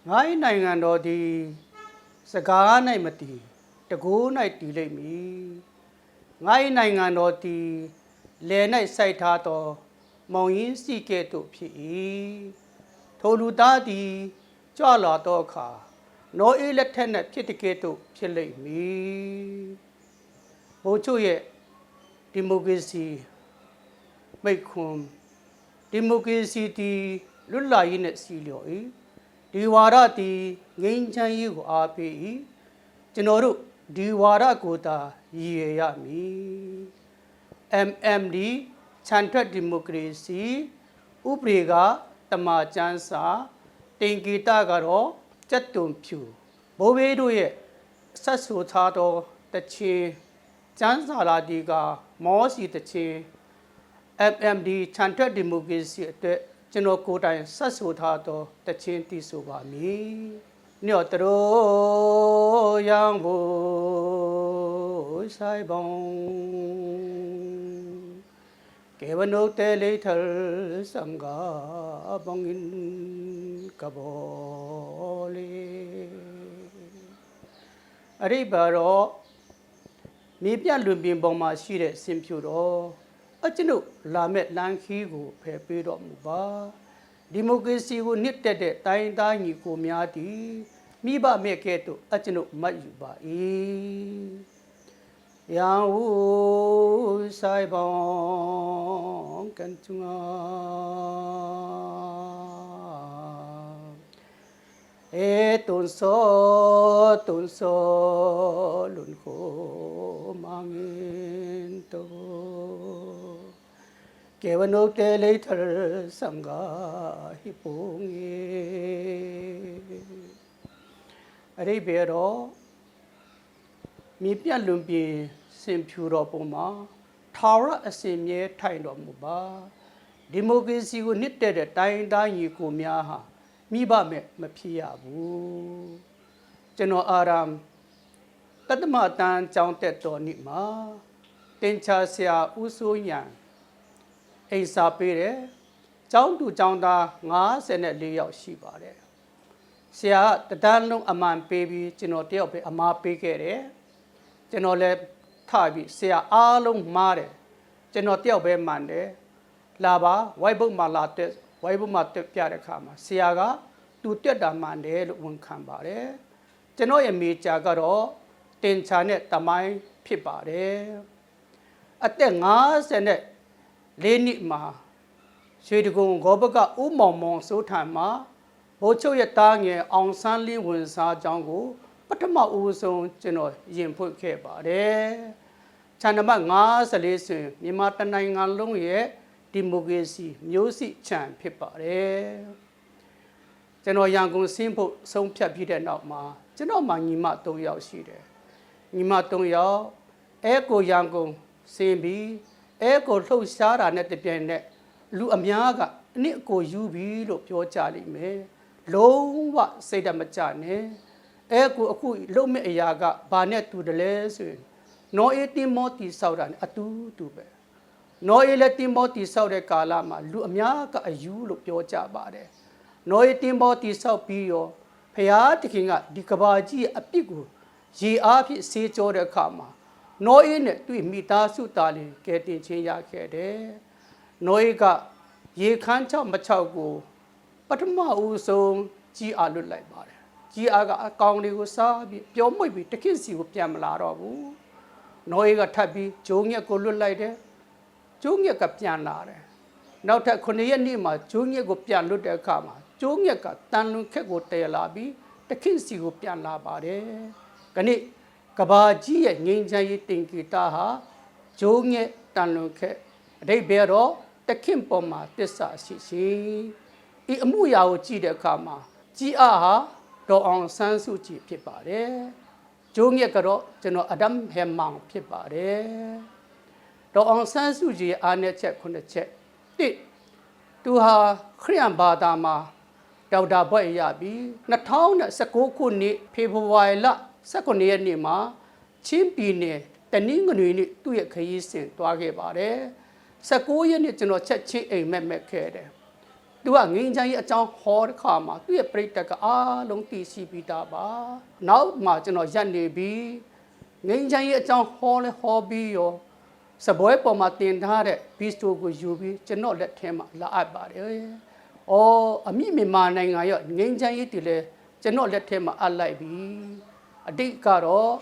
ငါ၏နိုင်ငံတော်သည်စကား၌မတည်တကိုး၌တည်လိမ့်မည်ငါ၏နိုင်ငံတော်သည်လယ်၌စိုက်ထားသောမောင်ရင်းစီကဲ့သို့ဖြစ်၏ထိုလူသားသည်ကြွလာသောအခါနောအေးလက်ထက်၌ဖြစ်တကဲ့သို့ဖြစ်လိမ့်မည်ဘိုလ်ချုပ်ရဲ့ဒီမိုကရေစီမိတ်ခွန်းဒီမိုကရေစီသည်လွတ်လပ်ရေးနှင့်စီလျော်၏ဒီဝါဒသည်ငြိမ်းချမ်းရေးကိုအားပေး၏ကျွန်တော်တို့ဒီဝါဒကိုသာရည်ရရမည် MMD ချန်ထွက်ဒီမိုကရေစီဥပဒေကတမချန်းစာတင်ဂီတကတော့စက်တုံဖြူဘိုးဘေးတို့ရဲ့ဆက်ဆူထားသောတခြင်းကျန်းစာလာဒီကမောစီတခြင်း MMD ချန်ထွက်ဒီမိုကရေစီအတွက်ကျွန်တော်ကိုယ်တိုင်ဆက်ဆူထားသောတခြင်းတည်ဆိုပါမည်ညော့တရောရောင်ဖို့ဆိုင်ပေါင်းကေဝနုတေလေထစံဃာဘငင်ကဘောလေအရိဘာရောမြေပြလွန်ပြင်ပေါ်မှာရှိတဲ့စင်ဖြူတော်အကျွန်ုပ်လာမဲ့လမ်းခီးကိုဖယ်ပေးတော်မူပါဒီမိုကရေစီကိုနှစ်တက်တဲ့တိုင်းသားညီကိုများသည်မိဘမဲ့ကဲ့သို့အကျွန်ုပ်မှတ်ယူပါ၏ယံဝူဆိုင်ပေါင်းကန်ချငါတွန်စောလွန်ခိုမငင်တောကေဝနုတေလေထစံဃာဟိပုံငေအရိဘေရောမြေပြတ်လွန်ပြင်စင်ဖြူတော်ပုံမှာထာဝရအစဉ်မြဲထိုင်တော်မူပါဒီမိုကရေစီကိုနှစ်တက်တဲ့တိုင်းတိုင်းညီကိုများဟာမိဘမဲ့မဖြစ်ရဘူးကျွန်တော်အာရမ်တတ္တမတန်ကြောင်းတက်တော်နေ့မှာတင်ချာဆရာဦးစိုးရန်အိမ်စာပေးတယ်ကျောင်းသူကျောင်းသား54ယောက်ရှိပါတယ်ဆရာတဒန်းလုံးအမှန်ပေးပြီးကျွန်တော်တယောက်ပဲအမှားပေးခဲ့တယ်ကျွန်တော်လည်းထပြီးဆရာအားလုံးမှားတယ်ကျွန်တော်တယောက်ပဲမှန်တယ်လာပါဝိုက်ဘုတ်မှာလာတဲ့ဝိုက်ဘုတ်မှာတက်ပြတဲ့အခါမှာဆရာကသူတက်တာမှန်တယ်လို့ဝန်ခံပါတယ်ကျွန်တော်ရဲ့မိကြာကတော့တင်ချာနဲ့တမိုင်းဖြစ်ပါတယ်အသက်54နှစ်မှာရွှေတကုံဂောဘကဥမောင်မောင်စိုးထံမှာဘိုလ်ချုပ်ရဲ့တားငယ်အောင်ဆန်းလင်းဝန်စားကြောင်းကိုပထမဦးဆုံးကျွန်တော်ရင်ဖွင့်ခဲ့ပါတယ်ခြံနံပါတ်54ဆိုရင်မြန်မာတနိုင်ငံလုံးရဲ့ဒီမိုကရေစီမျိုးစိခြံဖြစ်ပါတယ်ကျွန်တော်ရန်ကုန်ဆင်းဖို့ဆုံးဖြတ်ပြီးတဲ့နောက်မှာကျွန်တော်မှညီမ3ယောက်ရှိတယ်ညီမ3ယောက်အဲကိုရန်ကုန်ဆင်းပြီးအဲကိုလှုပ်ရှားတာနဲ့တပြိုင်နက်လူအများကအနစ်ကိုယူပြီးလို့ပြောကြလိမ့်မယ်လုံးဝစိတ်ဓာတ်မကျနဲ့အဲကိုအခုလုံမဲ့အရာကဘာနဲ့တူတယ်လဲဆိုရင်နော်အေးတင်မောတီဆောက်တာနဲ့အတူပဲနော်အေးလည်းတင်မောတီဆောက်တဲ့ကာလမှာလူအများကအယူလို့ပြောကြပါတယ်နော်အေးတင်မောတီဆောက်ပြီးရောဖရာတခင်ကဒီကဘာကြီးအပြစ်ကိုရေအားဖြင့်ဆေးကြောတဲ့အခါမှာနော်အေးနဲ့တွေ့မိသားစုသားလေးကဲတင်ချင်းရခဲ့တယ်နော်အေးကရေခမ်းချောက်မချောက်ကိုပထမဦးဆုံးကြီးအားလွတ်လိုက်ပါတယ်ကြီးအားကအကောင်တွေကိုစားပြီးပြောမွေ့ပြီးတခစ်စီကိုပြန်မလာတော့ဘူးနော်အေးကထပ်ပြီးဂျုံညက်ကိုလွတ်လိုက်တယ်ဂျုံညက်ကပြန်လာတယ်နောက်ထပ်9ရက်နေ့မှာဂျုံညက်ကိုပြန်လွတ်တဲ့အခါမှာဂျုံညက်ကတန်လွန်ခက်ကိုတည်လာပြီးတခစ်စီကိုပြန်လာပါတယ်ခဏကဘာကြီးရဲ့ငိမ့်ချမ်းရေးတင်ဂီတာဟာဂျုံညက်တန်လွန်ခက်အဓိပ္ပာယ်တော့တခင်ပေါ်မှာတစ္ဆာရှိရှိဒီအမှုရာကိုကြည့်တဲ့အခါမှာကြီးအားဟာဒေါ်အောင်ဆန်းစုကြည်ဖြစ်ပါတယ်ဂျုံညက်ကတော့ကျွန်တော်အဒမ်ဟမ်မောင်ဖြစ်ပါတယ်ဒေါ်အောင်ဆန်းစုကြည်အားနည်းချက်9ချက်1သူဟာခရစ်ယာန်ဘာသာမှာဒေါက်တာဘွဲ့ရပြီး2019ခုနှစ်ဖေဖော်ဝါရီလ19ရက်နေ့မှာချင်းပြည်နယ်တနင်္ဂနွေနေ့သူ့ရဲ့ခရီးစဉ်တွားခဲ့ပါတယ်19ရက်နေ့ကျွန်တော်ချက်ချင်းအိမ်မက်ခဲ့တယ် သူကငင်းချမ်းကြီးအကြောင်းဟောတဲ့ခါမှာသူ့ရဲ့ပြိတ္တကအားလုံးသိရှိပြီးသားပါနောက်မှကျွန်တော်ရက်နေပြီးငင်းချမ်းကြီးအကြောင်းဟောလဲဟောပြီးရောစပွဲပေါ်မှာတင်ထားတဲ့ဘီစတိုကိုယူပြီးကျွန်တော်လက်ထဲမှာလာအပ်ပါတယ်။အော်အမိမြန်မာနိုင်ငံရောငင်းချမ်းကြီးတည်လဲကျွန်တော်လက်ထဲမှာအပ်လိုက်ပြီ။အတိတ်ကတော့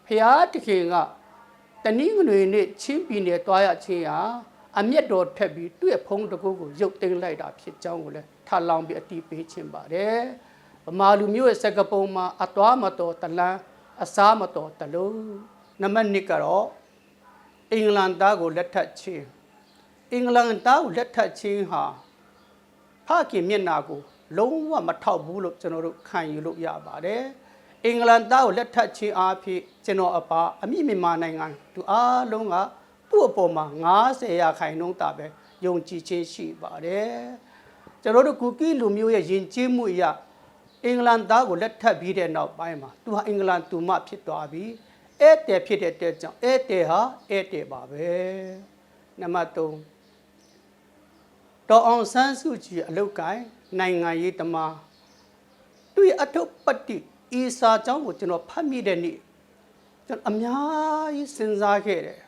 ဖျားတခင်ကတနည်းငွေနဲ့ချင်းပြည်နယ်တွားရချင်းဟာအမျက်တော်ထက်ပြီးသူ့ရဲ့ဖုံးတကူကိုရုပ်သိမ်းလိုက်တာဖြစ်ကြောင်းကိုလည်းထပ်လောင်းပြီးအတိပေးခြင်းပါတယ်။ဗမာလူမျိုးရဲ့စကားပုံမှာအသွားမတော်တလန်းအစားမတော်တလုံးနံပါတ်1ကတော့အင်္ဂလန်သားကိုလက်ထပ်ခြင်းအင်္ဂလန်သားကိုလက်ထပ်ခြင်းဟာဖခင်မျက်နာကိုလုံးဝမထောက်ဘူးလို့ကျွန်တော်တို့ခံယူလို့ရပါတယ်အင်္ဂလန်သားကိုလက်ထပ်ခြင်းအဖြစ်ကျွန်တော်အပါအမိမြန်မာနိုင်ငံသူအားလုံးကသူ့အပေါ်မှာ90%တာပဲယုံကြည်ခြင်းရှိပါတယ်ကျွန်တော်တို့ကူကီလူမျိုးရဲ့ယဉ်ကျေးမှုအရအင်္ဂလန်သားကိုလက်ထပ်ပြီးတဲ့နောက်ပိုင်းမှာသူဟာအင်္ဂလန်သူမဖြစ်သွားပြီးဧည့်သည်ဖြစ်တဲ့အတွက်ကြောင့်ဧည့်သည်ဟာဧည့်သည်ပါပဲနံပါတ်3ဒေါ်အောင်ဆန်းစုကြည်အလုတ်ကိုင်းနိုင်ငံရေးသမားသူရဲ့အထုပ်ပတ္တိဤစာကြောင်းကိုကျွန်တော်ဖတ်မိတဲ့နေ့ကျွန်တော်အများကြီးစဉ်းစားခဲ့တယ်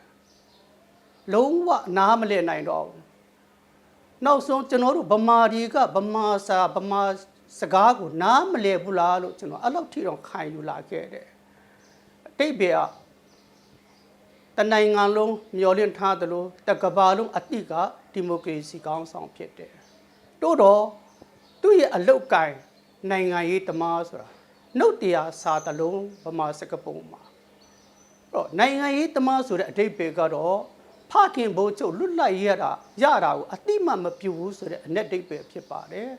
လုံးဝနားမလည်နိုင်တော့ဘူးနောက်ဆုံးကျွန်တော်တို့ဗမာတွေကဗမာစကားကိုနားမလည်ဘူးလားလို့ကျွန်တော်အဲ့လောက်ထိတော့ခံယူလာခဲ့တယ်အတိတ်ပဲတနိုင်ငံလုံးမျောလင့်ထားသလိုတကဘာလုံးအတိကဒီမိုကရေစီကောင်းဆောင်ဖြစ်တယ်တိုးတော့သူ့ရဲ့အလုတ်ကိုင်းနိုင်ငံရေးသမားဆိုတာနှုတ်တရားစာတလုံးဗမာစကားပုံမှာတော့နိုင်ငံရေးသမားဆိုတဲ့အဓိပ္ပာယ်ကတော့ဖခင်ဘိုးချုပ်လွတ်လပ်ရတာကိုအတိမမပြုဘူးဆိုတဲ့အ내အဓိပ္ပာယ်ဖြစ်ပါတယ်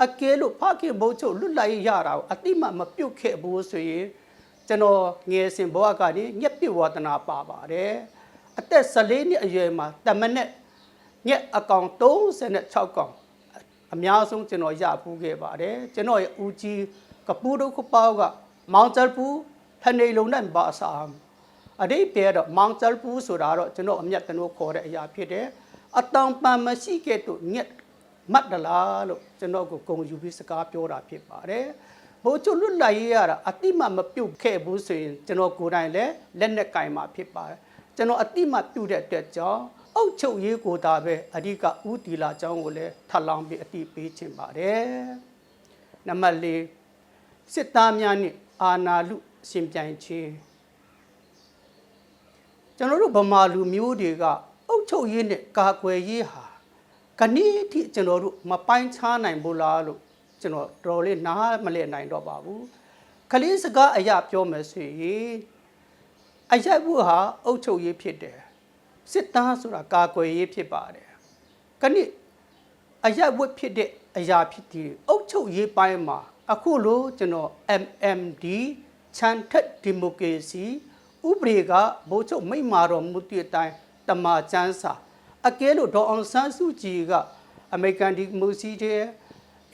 အကယ်လို့ဖခင်ဘိုးချုပ်လွတ်လပ်ရတာကိုအတိမပြုတ်ခဲ့ဘူးဆိုရင်ကျွန်တော်ငယ်စဉ်ဘဝကနေညက်ပြဝဒနာပါပါတယ်အသက်14နှစ်အရွယ်မှာတမနဲ့ညက်အကောင်36ကောင်အများဆုံးကျွန်တော်ရပူးခဲ့ပါတယ်ကျွန်တော်ရဲ့ဦးကြီးကပူးတို့ခပေါကမောင်ကျပူဖနေလုံးနဲ့ဘာသာအဓိပ္ပာယ်တော့မောင်ကျပူဆိုတာတော့ကျွန်တော်အမျက်တနိုးခေါ်တဲ့အရာဖြစ်တယ်အတောင်ပံမရှိခဲ့တော့ညက်မတ်တလားလို့ကျွန်တော်ကိုဂုဏ်ယူပြီးစကားပြောတာဖြစ်ပါတယ်ဘိုးချုပ်လွတ်လပ်ရေးရတာအတိမမပြုတ်ခဲ့ဘူးဆိုရင်ကျွန်တော်ကိုယ်တိုင်လည်းလက်နဲ့ကင်မှာဖြစ်ပါတယ်ကျွန်တော်အတိမပြုတ်တဲ့အတွက်ကြောင့်အုတ်ချုပ်ရေးကိုတာပဲအဓိကဦးတီလာကျောင်းကိုလည်းထပ်လောင်းပြီးအတိပေးခြင်းပါတယ်နံပါတ်4စစ်သားများနဲ့အာဏာလုရှင်ပြိုင်ခြင်းကျွန်တော်တို့ဗမာလူမျိုးတွေကအုတ်ချုပ်ရေးနဲ့ကာကွယ်ရေးဟာခဏိအထိကျွန်တော်တို့မပိုင်းခြားနိုင်ဘူးလားလို့ကျွန်တော်တော်လေးနားမလည်နိုင်တော့ပါဘူးခလေးစကားအရာပြောမယ်ဆိုရင်အရက်ဘူးဟာအုတ်ချုပ်ရေးဖြစ်တယ်စစ်သားဆိုတာကာကွယ်ရေးဖြစ်ပါတယ်ခဏိအရက်ဝတ်ဖြစ်တဲ့အရာဖြစ်ဒီအုတ်ချုပ်ရေးပိုင်းမှာအခုလိုကျွန်တော် MMD ချန်ထက်ဒီမိုကရေစီဥပဒေကဘိုးချုပ်မိန့်မာတော်မူတဲ့အတိုင်းတမာချမ်းစာအကဲလို့ဒေါ်အောင်ဆန်းစုကြည်ကအမေရိကန်ဒီမိုကရေစီတဲ့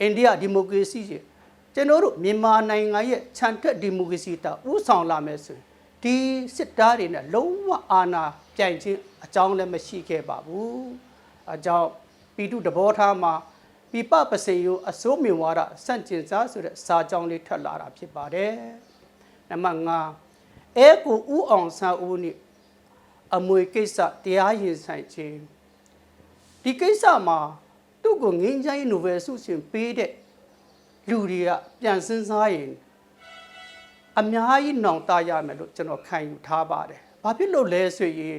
အိန္ဒိယဒီမိုကရေစီတဲ့ကျွန်တော်တို့မြန်မာနိုင်ငံရဲ့ချန်ထက်ဒီမိုကရေစီတာဥဆောင်လာမယ်ဆိုရင်ဒီစစ်သားတွေနဲ့လုံးဝအာဏာပြိုင်ခြင်းအကြောင်းလည်းမရှိခဲ့ပါဘူးအကြောင်းပြည်သူတဘောထားမှာပြပပစေယအစိုးမြင်ဝါဒစန့်ကျင်စားဆိုတဲ့စာကြောင်းလေးထွက်လာတာဖြစ်ပါတယ်နံပါတ်5အဲကိုဦးအောင်ဆန်းဦးနဲ့အမွေကိစ္စတရားရင်ဆိုင်ခြင်းဒီကိစ္စမှာသူ့ကိုငင်းချိုင်းနိုဘယ်ဆုရှင်ပေးတဲ့လူတွေကပြန်စဉ်းစားရင်အများကြီးနောင်တရမယ်လို့ကျွန်တော်ခံယူထားပါတယ်။ဘာဖြစ်လို့လဲဆိုရင်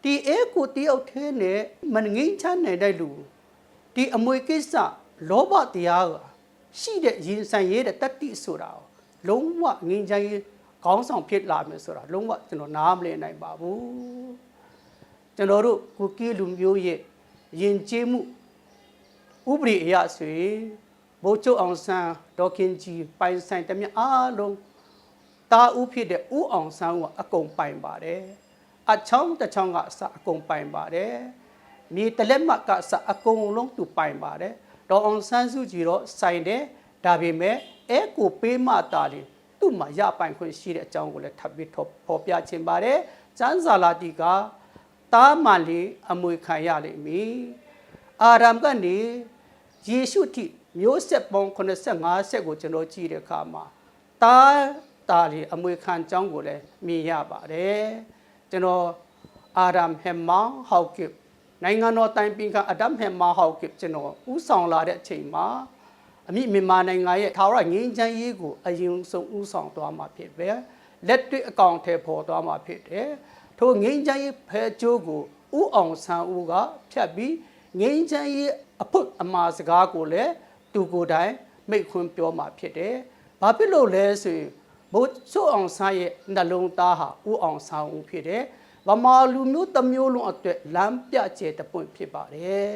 ဒီအဲကိုတယောက်ထဲနဲ့မငင်းချမ်းနိုင်တဲ့လူဒီအမွေကိစ္စလောဘတရားကရှိတဲ့ရင်ဆိုင်ရတဲ့တတိဆိုတာလုံးဝငင်းချိုင်းခေါင်းဆောင်ဖြစ်လာမယ်ဆိုတာလုံးဝကျွန်တော်နားမလည်နိုင်ပါဘူးကျွန်တော်တို့ကိုကီလူမျိုးရဲ့ယဉ်ကျေးမှုဥပဒေအရဆိုရင်ဘိုးချုပ်အောင်ဆန်းဒေါခင်ကြီးပိုင်ဆိုင်တမျှအားလုံးတာဦးဖြစ်တဲ့ဦးအောင်ဆန်းကအကုန်ပိုင်ပါတယ်အချောင်းတစ်ချောင်းကအစအကုန်ပိုင်ပါတယ်မြေတလက်မကအစအကုန်လုံးသူပိုင်ပါတယ်ဒေါအောင်ဆန်းစုကြည်တော့ဆိုင်တယ်ဒါပေမဲ့အဲကိုပေးမှတာတယ်သူ့မှာရပိုင်ခွင့်ရှိတဲ့အကြောင်းကိုလည်းထပ်ပြီးဖော်ပြခြင်းပါတယ်ကျမ်းစာလာတိကတားမှန်လေးအမွေခံရလိမ့်မည်အာရမ်ကနေ ယေရှုတိမျိုးဆက်ပေါင်း85ဆက်ကိုကျွန်တော်ကြည့်တဲ့အခါမှာတာလေအမွေခံကြောင်းကိုလည်းမြင်ရပါတယ်ကျွန်တော်အာဒမ်ဟမ်မာဟောက်ကစ်နိုင်ငံတော်တိုင်ပင်ခံအာဒမ်ဟမ်မာဟောက်ကစ်ကျွန်တော်ဥဆောင်လာတဲ့အချိန်မှာအမိမြန်မာနိုင်ငံရဲ့ထာဝရငြိမ်းချမ်းရေးကိုအရင်ဆုံးဥဆောင်သွားမှာဖြစ်ပဲလက်တွေ့အကောင့်ထဲပေါ်သွားမှာဖြစ်တယ်ထိုငြိမ်းချမ်းရေးဖဲကြိုးကိုဥအောင်ဆန်းဦးကဖြတ်ပြီးငြိမ်းချမ်းရေးအဖို့အမှားစကားကိုလည်းသူကိုယ်တိုင်မိတ်ခွန်းပြောမှာဖြစ်တယ်ဘာဖြစ်လို့လဲဆိုရင်ဘိုးစိုးအောင်ဆန်းရဲ့နှလုံးသားဟာဥအောင်ဆန်းဦးဖြစ်တယ်ဗမာလူမျိုးတစ်မျိုးလုံးအတွက်လမ်းပြကျဲတစ်ပွင့်ဖြစ်ပါတယ်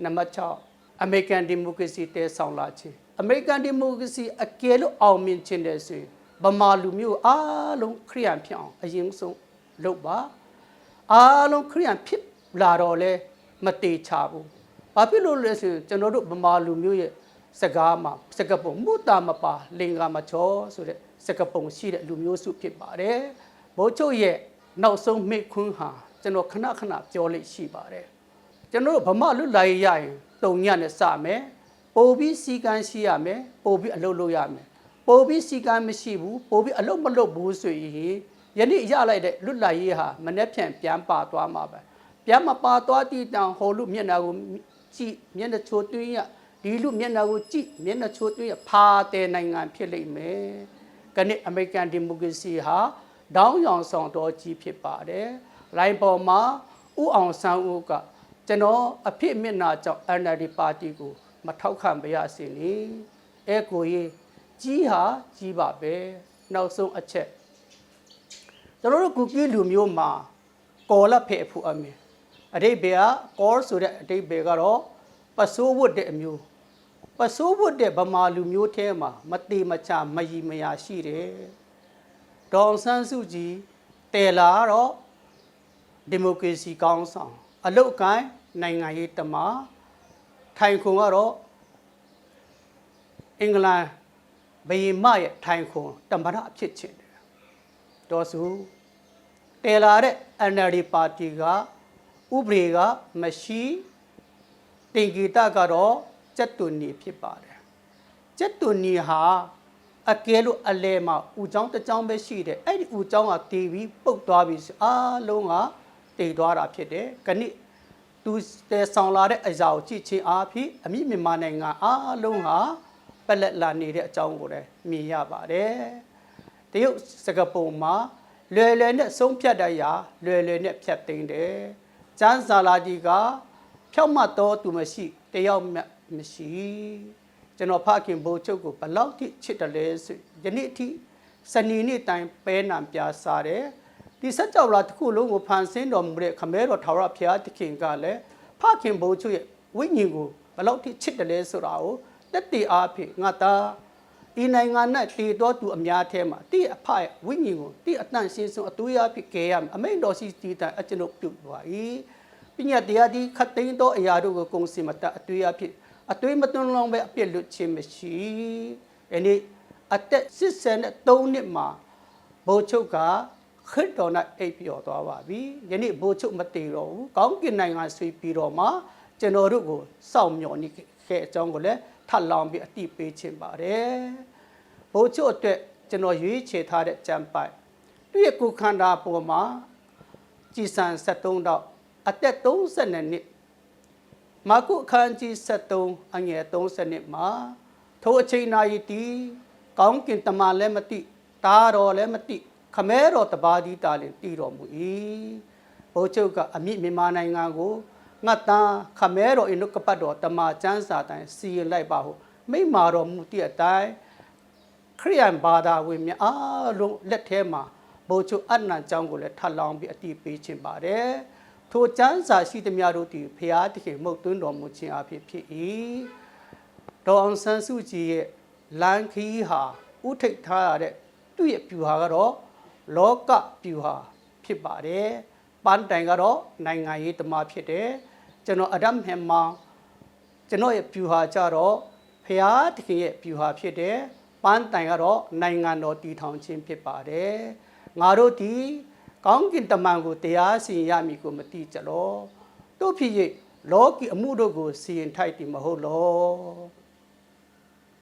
နံပါတ်6အမေရိကန်ဒီမိုကရေစီတည်ဆောင်လာခြင်းအမေရိကန်ဒီမိုကရေစီအကယ်လို့အောင်မြင်ခြင်းတဲ့ဆိုရင်ဗမာလူမျိုးအားလုံးခရိယန်ဖြစ်အောင်အရင်ဆုံးလုပ်ပါအားလုံးခရိယန်ဖြစ်လာတော့လဲမတေချဘူးဘာဖြစ်လို့လဲဆိုရင်ကျွန်တော်တို့ဗမာလူမျိုးရဲ့စကားမှာစကားပုံမူတာမပါလင်္ကာမချောဆိုတဲ့စကားပုံရှိတဲ့လူမျိုးစုဖြစ်ပါတယ်ဘိုးချုပ်ရဲ့နောက်ဆုံးမိခွန်းဟာကျွန်တော်ခဏခဏပြောလိမ့်ရှိပါတယ်ကျွန်တော်တို့ဗမာလူလာရရင်တုံညနဲ့စမယ်ပို့ပြီးစီကံရှိရမယ်ပို့ပြီးအလုပ်လုပ်ရမယ်ပို့ပြီးစီကံမရှိဘူးပို့ပြီးအလုပ်မလုပ်ဘူးဆိုရင်ယနေ့ရလိုက်တဲ့လွတ်လာရေးဟာမနေ့ဖြန်ပြန်ပါသွားမှာပဲပြန်မပါသွားတည်တောင်ဟိုလူမျက်နှာကိုကြည့်မျက်နှာချိုးသွင်းရဒီလူမျက်နှာကိုကြည့်မျက်နှာချိုးသွင်းရဖာတဲ့နိုင်ငံဖြစ်လိမ့်မယ်။ကနေ့အမေရိကန်ဒီမိုကရေစီဟာတောင်းရောင်ဆောင်တော်ကြီးဖြစ်ပါတယ်။လိုင်းပေါ်မှာဥအောင်ဆန်းဦးကကျွန်တော်အဖြစ်မျက်နှာကြောင့် NLD ပါတီကိုမထောက်ခံပါရစေလေ။အဲကိုကြီးကြီးဟာကြီးပါပဲ။နောက်ဆုံးအချက်ကျွန်တော်တို့ကုကီလူမျိုးမှာကော်လက်ဖဲ့ဖို့အမေအတိတ်ဘယ်ကကောဆိုတဲ့အတိတ်ဘယ်ကတော့ပစိုးဝတ်တဲ့အမျိုးပစိုးဝတ်တဲ့ဗမာလူမျိုးထဲမှာမတေမချမယီမယာရှိတယ်ဒေါ်ဆန်းစုကြည်တယ်လာတော့ဒီမိုကရေစီကောင်းဆောင်အလုတ်ကိုင်းနိုင်ငံရေးတမထိုင်ခုံကတော့အင်္ဂလန်ဘယင်မရဲ့ထိုင်ခုံတမရအဖြစ်ချင်တယ်တော်စုတယ်လာတဲ့ NLD ပါတီကဥပဒေကမရှိတင်ဂီတကတော့ကျက်တူနီဖြစ်ပါတယ်ကျက်တူနီဟာအကယ်လို့အလဲမှာဦးချောင်းတစ်ချောင်းပဲရှိတယ်အဲ့ဒီဦးချောင်းကတည်ပြီးပုတ်သွားပြီးအားလုံးကတည်သွားတာဖြစ်တယ်ခဏသူတဲဆောင်လာတဲ့အရာကိုကြည့်ချင်းအားဖြင့်အမိမြန်မာနိုင်ငံအားလုံးဟာပလက်လာနေတဲ့အကြောင်းကိုလည်းမြင်ရပါတယ်တရုတ်စကားပုံမှာလွယ်လွယ်နဲ့ဆုံးဖြတ်တတ်ရာလွယ်လွယ်နဲ့ဖြတ်သိမ်းတယ်ကျန်းစာလာကြီးကဖြောက်မှတ်တော့သူမရှိတယောက်မရှိကျွန်တော်ဖခင်ဘိုးချုပ်ကိုဘလောက်ထိချစ်တယ်လဲဆိုယနေ့အထိစနေနေ့တိုင်းပဲနံပြစားတယ်ဒီစက်ကြောလာတစ်ခုလုံးကိုဖန်ဆင်းတော်မူတဲ့ခမဲတော်ထာဝရဘုရားသခင်ကလည်းဖခင်ဘိုးချုပ်ရဲ့ဝိညာဉ်ကိုဘလောက်ထိချစ်တယ်လဲဆိုတာကိုတက်တည်အားဖြင့်ငါသားဒီနိုင်ငံနဲ့တည်တော်သူအများထဲမှာတိအဖရဲ့ဝိညာဉ်ကိုတိအတန့်ရှင်းဆုံးအသွေးအဖြစ်ကဲရမယ်အမိန်တော်ရှိတည်တဲ့အကျွန်ုပ်ပြုပါ၏ပညာတရားဒီခတ်သိမ်းသောအရာတို့ကိုကုံစင်မတအသွေးအဖြစ်အသွေးမသွန်းလောင်းပဲအပြစ်လွတ်ခြင်းမရှိယနေ့အသက်83နှစ်မှာဘိုးချုပ်ကခရစ်တော်နဲ့အိပ်ပျော်သွားပါပြီယနေ့ဘိုးချုပ်မတည်တော့ဘူးကောင်းကင်နိုင်ငံဆွေးပြီးတော့မှကျွန်တော်တို့ကိုစောင့်မျှော်နေခဲ့အကြောင်းကိုလည်းထပ်လောင်းပြီးအတိပေးခြင်းပါတယ်ဘိုးချုပ်အတွက်ကျွန်တော်ရွေးချယ်ထားတဲ့ကြံပိုက်သူ့ရဲ့ကိုယ်ခန္ဓာပေါ်မှာကြည်စံ73တော့အသက်30နှစ်မာကုအခန်းကြီး73အငယ်30နှစ်မှာထိုအချိန်နာရီတီကောင်းကင်တမန်လည်းမသိတားတော်လည်းမသိခမဲတော်တပါးဒီတာလည်းတည်တော်မူ၏ဘိုးချုပ်ကအမိမြန်မာနိုင်ငံကိုငတ်တန်းခမဲတော်အင်ုကပတ်တော်တမန်ကျမ်းစာတိုင်းစီရင်လိုက်ပါဟုမိမာတော်မူသည့်အတိုင်းခရိယန်ဘာသာဝင်များအားလုံးလက်ထဲမှာဘိုးချုပ်အနန္တကြောင့်ကိုလည်းထပ်လောင်းပြီးအတိပေးခြင်းပါတယ်ထိုကျမ်းစာရှိသမျှတို့သည်ဖျားသခင်မှုတ်သွင်းတော်မူခြင်းအဖြစ်ဖြစ်၏ဒေါ်အောင်ဆန်းစုကြည်ရဲ့လမ်းခီးဟာဥထိတ်ထားရတဲ့သူ့ရဲ့ပြူဟာကတော့လောကပြူဟာဖြစ်ပါတယ်ပန်းတိုင်ကတော့နိုင်ငံရေးသမားဖြစ်တယ်ကျွန်တော်အဒမ်ဟမ်မာကျွန်တော်ရဲ့ပြူဟာကြတော့ဖျားသခင်ရဲ့ပြူဟာဖြစ်တယ်ပန်းတိုင်ကတော့နိုင်ငံတော်တည်ထောင်ခြင်းဖြစ်ပါတယ်ငါတို့ဒီကောင်းကင်တမန်ကိုတရားစီရင်ရမည်ကိုမသိကြလောတို့ဖြစ်၍ လောကီအမှုတို့ကိုစီရင်ထိုက်တယ်မဟုတ်လော